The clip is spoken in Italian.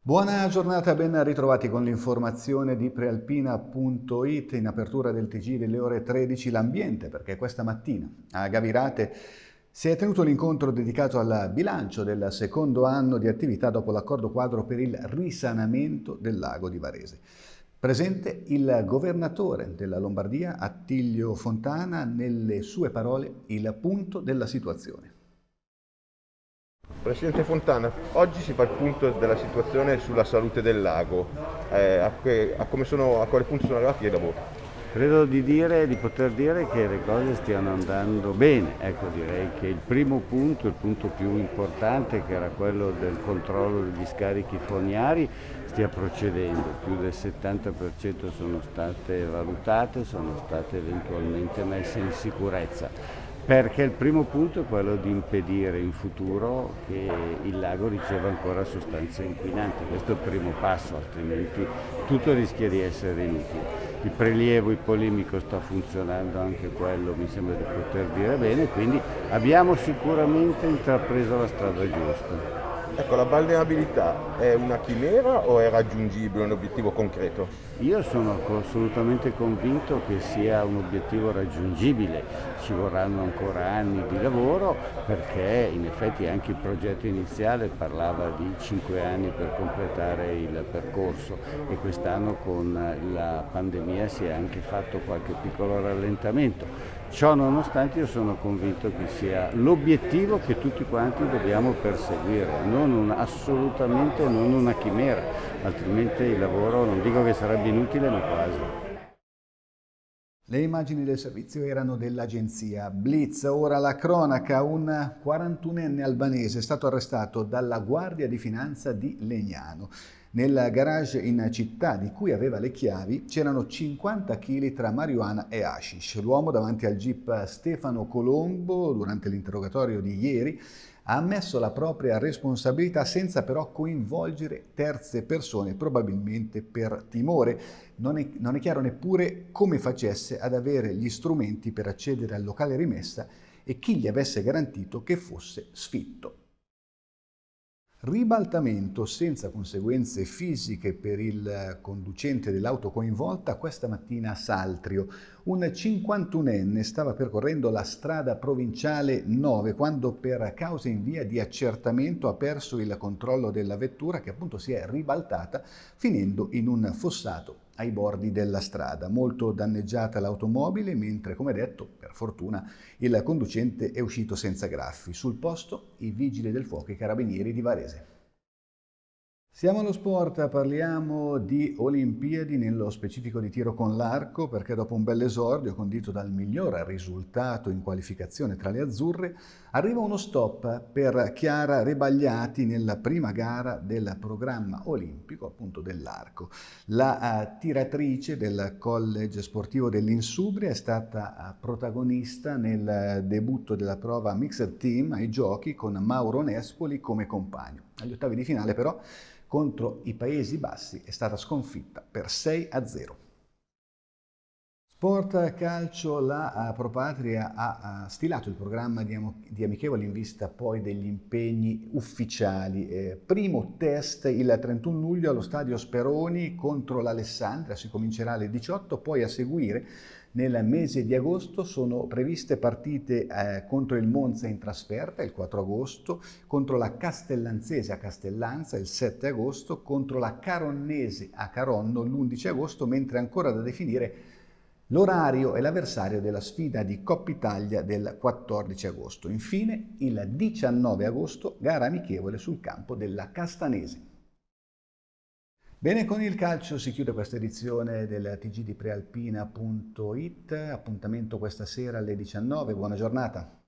Buona giornata, ben ritrovati con l'informazione di Prealpina.it in apertura del TG delle ore 13 l'ambiente, perché questa mattina a Gavirate si è tenuto l'incontro dedicato al bilancio del secondo anno di attività dopo l'accordo quadro per il risanamento del lago di Varese. Presente il governatore della Lombardia, Attilio Fontana, nelle sue parole il punto della situazione. Presidente Fontana, oggi si fa il punto della situazione sulla salute del lago. A quale punto sono arrivati i lavori? Credo di poter dire che le cose stiano andando bene. Ecco, direi che il primo punto, il punto più importante, che era quello del controllo degli scarichi fognari, stia procedendo. Più del 70% sono state valutate, sono state eventualmente messe in sicurezza. Perché il primo punto è quello di impedire in futuro che il lago riceva ancora sostanze inquinanti. Questo è il primo passo, altrimenti tutto rischia di essere inutile. Il prelievo ipolimico sta funzionando, anche quello mi sembra di poter dire bene, quindi abbiamo sicuramente intrapreso la strada giusta. Ecco, la balneabilità è una chimera o è raggiungibile, un obiettivo concreto? Io sono assolutamente convinto che sia un obiettivo raggiungibile, ci vorranno ancora anni di lavoro perché in effetti anche il progetto iniziale parlava di 5 anni per completare il percorso e quest'anno con la pandemia si è anche fatto qualche piccolo rallentamento. Ciò nonostante io sono convinto che sia l'obiettivo che tutti quanti dobbiamo perseguire, assolutamente non una chimera, altrimenti il lavoro non dico che sarebbe inutile ma quasi. Le immagini del servizio erano dell'agenzia Blitz. Ora la cronaca: un 41enne albanese è stato arrestato dalla Guardia di Finanza di Legnano. Nel garage in città, di cui aveva le chiavi, c'erano 50 kg tra marijuana e hashish. L'uomo, davanti al GIP Stefano Colombo, durante l'interrogatorio di ieri, ha ammesso la propria responsabilità senza però coinvolgere terze persone, probabilmente per timore. Non è chiaro neppure come facesse ad avere gli strumenti per accedere al locale rimessa e chi gli avesse garantito che fosse sfitto. Ribaltamento senza conseguenze fisiche per il conducente dell'auto coinvolta questa mattina a Saltrio. Un 51enne stava percorrendo la strada provinciale 9 quando, per cause in via di accertamento, ha perso il controllo della vettura, che appunto si è ribaltata finendo in un fossato ai bordi della strada. Molto danneggiata l'automobile, mentre, come detto, per fortuna il conducente è uscito senza graffi. Sul posto i vigili del fuoco e i carabinieri di Varese. Siamo allo sport, parliamo di Olimpiadi, nello specifico di tiro con l'arco, perché dopo un bell'esordio condito dal miglior risultato in qualificazione tra le azzurre, arriva uno stop per Chiara Rebagliati nella prima gara del programma olimpico, appunto dell'arco. La tiratrice del college sportivo dell'Insubria è stata protagonista nel debutto della prova Mixed Team ai giochi con Mauro Nespoli come compagno. Agli ottavi di finale però contro i Paesi Bassi è stata sconfitta per 6-0. Sport Calcio, la Pro Patria ha stilato il programma di amichevoli in vista poi degli impegni ufficiali. Primo test il 31 luglio allo stadio Speroni contro l'Alessandria, si comincerà alle 18, poi a seguire nel mese di agosto sono previste partite contro il Monza in trasferta il 4 agosto, contro la Castellanzese a Castellanza il 7 agosto, contro la Caronnese a Caronno l'11 agosto, mentre ancora da definire l'orario e l'avversario della sfida di Coppa Italia del 14 agosto. Infine, il 19 agosto, gara amichevole sul campo della Castanese. Bene, con il calcio si chiude questa edizione del TG di Prealpina.it. Appuntamento questa sera alle 19. Buona giornata.